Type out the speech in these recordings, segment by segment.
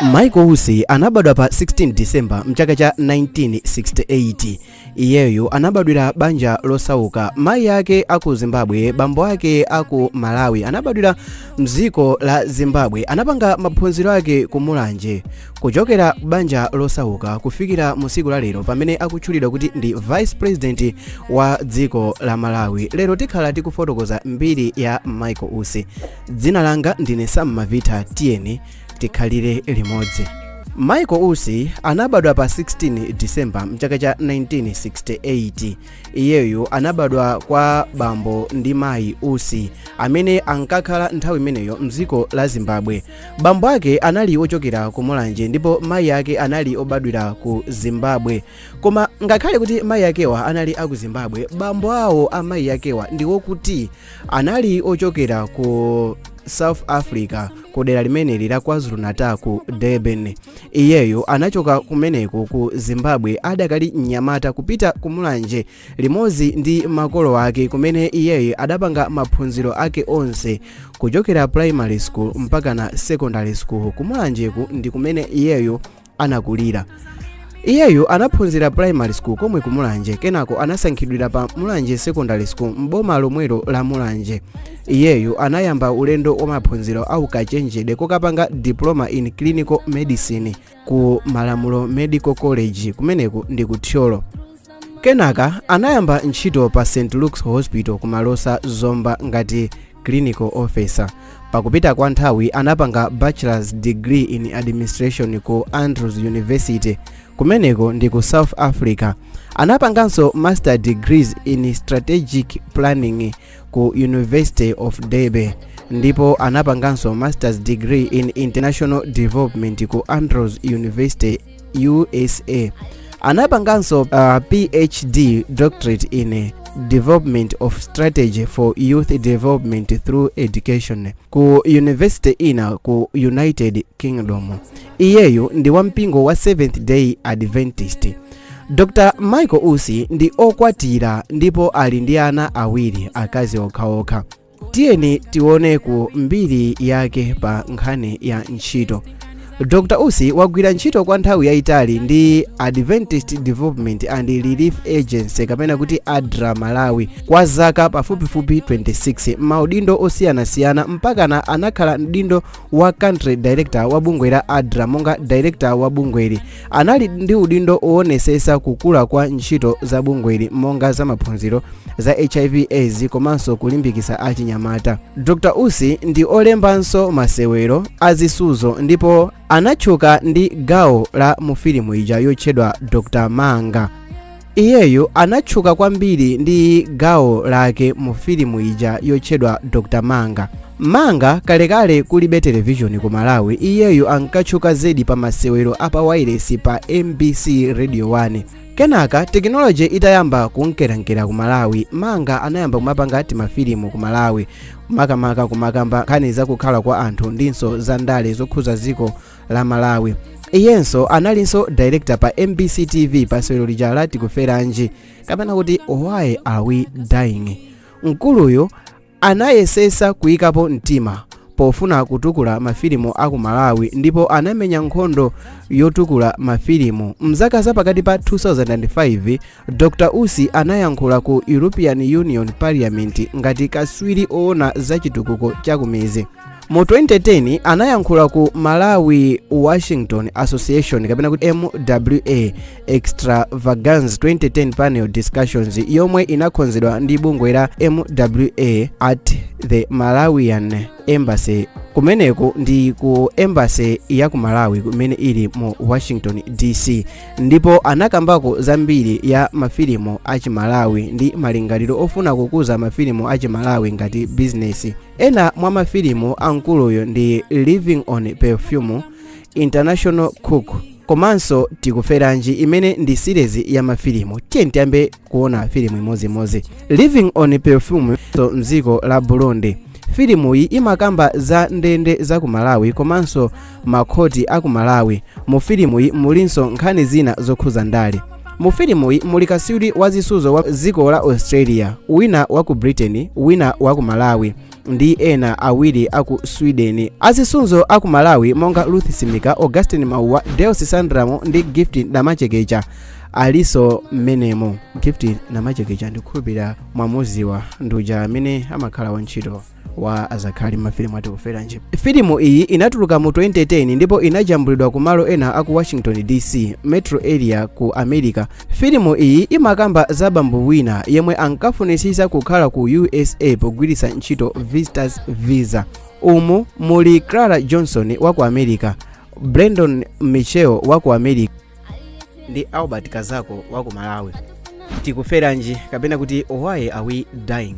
Michael Usi anabadwa pa 16 December mchaka cha 1968. Iyeyo anabadwira banja losauka. Mai yake aku Zimbabwe, bambo yake aku Malawi. Anabadwira mziko la Zimbabwe. Anapanga maphunziro yake ku Mulanje. Kuchokera banja losauka kufikira musiku la lero pamene akutchulidwa kuti ndi Vice President wa dziko la Malawi. Lero tikhala tikufotokoza mbiri ya Michael Usi. Dzina langa ndine Sam Mavita, tiyeni tikhalire limodzi. Michael Usi anabadwa pa 16 December mchaka cha 1968. Iyeyo anabadwa kwa bambo ndi mai Usi amene ankakhala nthawi imeneyo mdziko la Zimbabwe. Bambo ake anali ochokera ku Mulanje ndipo mai yake anali obadwira ku Zimbabwe. Koma ngakhale kuti mai yakewa anali aku Zimbabwe, bambo awo amayi yakewa ndiwo kuti anali ochokera ku South Africa, kudera limene la KwaZulu-Natal ku Durban. Iyeyo anachoka kumeneko ku Zimbabwe adakali mnyamata kupita ku Mulanje limodzi ndi makolo ake, kumene iyeyo adapanga maphunziro ake onse kuchokera primary school mpaka na secondary school. Ku Mulanjeku ndi kumene iyeyo anakulira. Iyeyo anaphunzira primary school komwe ku Mulanje, kenako anasankhidwira pa Mulanje secondary school mboma lomwelo la Mulanje. Iyeyo anayamba ulendo wa maphunziro au kachenjede kokapanga diploma in clinical medicine ku Malamulo Medical College kumeneko ndi ku Thyolo. Kenaka anayamba ntchito pa St. Luke's Hospital ku Malosa Zomba ngati clinical officer. Pakupita kwa nthawi anapanga bachelor's degree in administration ku Andrews University kumeneko ndi ku South Africa. Anapanganso master degrees in strategic planning ku University of Durban, ndipo anapanganso master's degree in international development ku Andrews University USA. Anapanganso PhD doctorate in development of strategy for youth development through education ku university ina ku United Kingdom. Iyeyo ndi wampingo wa Seventh Day Adventist. Dr. Michael Usi ndi okwatira ndipo ali ndi ana awiri akazi okhaokha. Tiyeni tione ku mbiri yake pa nkhani ya ntchito. Dr. Usi wagwira ntchito kwa nthawi yayitali ndi Adventist Development and Relief Agency kapena kuti ADRA Malawi kwa zaka pafupifupi 26 maudindo osiyanasiyana mpakana anakhala mdindo wa country director wa bungwe la ADRA. Monga director wa bungweli anali ndi udindo owonetsesa kukula kwa ntchito za bungweli monga za maphunziro za HIV/AIDS komanso kulimbikitsa achinyamata. Dr. Usi ndi olembanso masewero azisuzo ndipo anachuka ndi gawo la mufilimu ija yotchedwa Dr. Manga. Iyeyo anachuka kwambiri ndi gawo lake mufilimu ija yotchedwa Dr. Manga. Manga kalekale kulibe television ku Malawi, iyeyo ankachuka zedi pa masewero apa wireless pa MBC Radio 1. Kenaka teknoloji itayamba kunkerankera ku Malawi, Manga anayamba kumapanga mafilimu ku Malawi makamaka kumakamba nkhani zakukhala kwa anthu ndinso za ndale zokhuza dziko la Malawi. Iyenso analinso director pa MBC TV pa sewero lija la tikufelanji kapena kuti Why Are We Dying. Mkuluyo anayesesa kuyikapo mtima pofuna kutukula mafilimu aku Malawi ndipo anamenya nkhondo yotukula mafilimu. Mzaka zapakati pa 2005 Dr. Usi anayankhula ku European Union Parliament ngati kaswiri oona za chitukuko chakumezi. Mu 2010 anayankhula ku Malawi Washington Association kapena kuti MWA Extravagance 2010 panel discussions yomwe inakonzedwa ndi bungwe la MWA at the Malawian Embassy. Kumeneko ndi ku embassy ya ku Malawi kumene ili mu Washington DC, ndipo anakambako zambiri ya mafilimu achi Malawi ndi malingaliro ofuna kukuza mafilimu achi Malawi ngati business. Ena mwa mafilimu ankuluyo ndi Living on Perfume, International Cook komanso Tikufelanji imene ndi series ya mafilimu. Tiyambe kuona filimu imodzi. Living on Perfume so mziko la Burundi. Filimu iyi imakamba za ndende za ku Malawi komanso makhoti aku Malawi. Mu filimu iyi mulinso nkhani zina zokhuza ndale. Mu filimu iyi muli kaswiri wazisuzo wa dziko la Australia, wina wa ku Britain, wina wa ku Malawi. ndi ena awiri aku Sweden. Azisunzo aku Malawi monga Ruth Simika, Augustine Mauwa, Deus Sandramo ndi Gift Namachekecha aliso menemo. Gift Namachekecha ndikhulupirira mwamuziwa nduja amene amakhala wantchito wa azakhali mafilimu ati tikufelanji. Filimu iyi inatuluka mu 2010 ndipo inajambulidwa ku malo ena aku Washington DC metro area ku America. Filimu iyi imakamba za bambo wina yemwe ankafunisisa kukhala ku USA pogwiritsa ntchito visitors visa. Umu muli Clara Johnson wa ku America, Brandon Michel wa ku America ndi Albert Kazako wa ku Malawi. Tikufelanji kapena kuti why are we dying?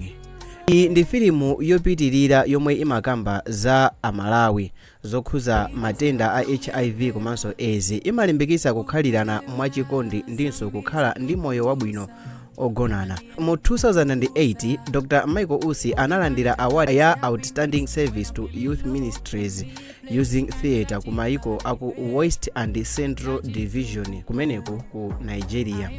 Iyi ndi filimu yopitirira yomwe imakamba za Amalawi zokhuza matenda a HIV komanso AIDS. Imalimbikitsa kukhalirana mwachikondi ndinso kukhala ndi moyo wabwino ogonana. Mu 2008 Dr. Michael Usi analandira award ya Outstanding Service to Youth Ministries using theatre ku maiko aku West and Central Division kumeneko ku Nigeria.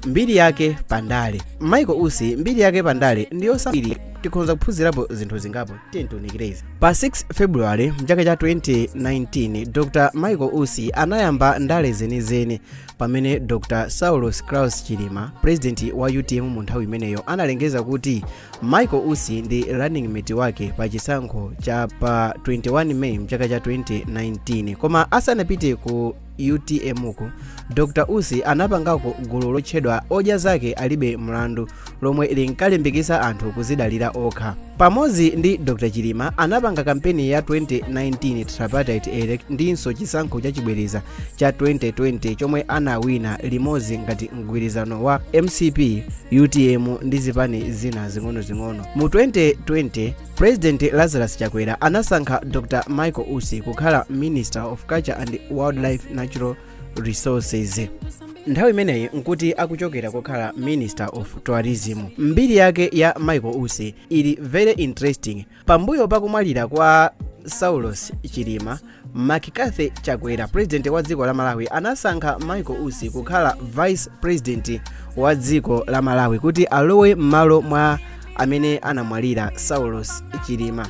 Mbiri yake Pandale. Michael Usi mbiri yake Pandale ndiyo sambiri tikhonza kuphunzirapo zinthu zingapo tentonikireza. Pa 6 February mchaka cha 2019 Dr. Michael Usi anayamba ndale zenizeni pamene Dr. Saulos Klaus Chilima, president wa UTM mu nthawi imeneyo, analengeza kuti Michael Usi ndi running mate wake pa chisankho cha pa 21 May mchaka cha 2019. Koma asanapite ku UTM ku Dr. Usi anapangako gulu lotchedwa Odya Zake Alibe Mlandu lomwe linkalimbikitsa anthu kuzidalira okha. Pamodzi ndi Dr. Chilima anapanga kampeni ya 2019 tripartite elect ndinso chisankho cha chibwereza cha 2020 chomwe anawina limodzi ngati mgwirizano wa MCP, UTM ndi zipani zina zing'ono. Mu 2020 President Lazarus Chakwera anasankha Dr. Michael Usi kukhala Minister of Culture and Wildlife Natural Resources. Nthawi imeneyi nkuti akuchokera kukhala Minister of Tourism. Mbiri yake ya Michael Usi ili very interesting. Pambuyo pakumwalira kwa Saulos Chilima, Makikathe Chakwera, president wa dziko la Malawi, anasankha Michael Usi kukhala vice president wa dziko la Malawi kuti alowe m'malo mwa amene anamwalira Saulos Chilima.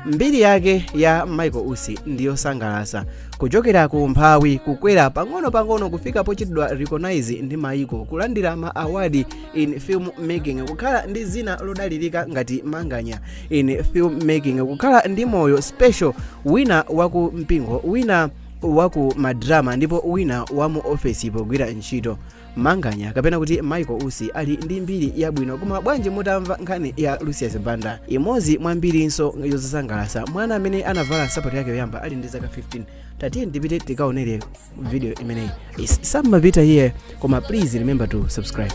Mbiri yake ya Michael Usi ndiyo sangalasa. Kuchokera ku mphawi kukwera pang'ono kufika pochitidwa recognize ndi maiko, kulandira ma award in film making, kukhala ndi zina lodalirika ngati Manganya in film making, kukhala ndi moyo special, wina waku mpingo, wina waku madrama ndipo wina wa mu office pogwira ntchito. Manganya kapena kuti Michael Usi ali ndi mbiri yabwino. Koma bwanji mutamva nkhani ya Lucius Banda, imodzi mwa mbirinso yosangalatsa, mwana amene anavala support yake yoyamba ali ndi zaka 15. Tatiye ndipite tikaonere video imeneyi. It's some here, koma please remember to subscribe.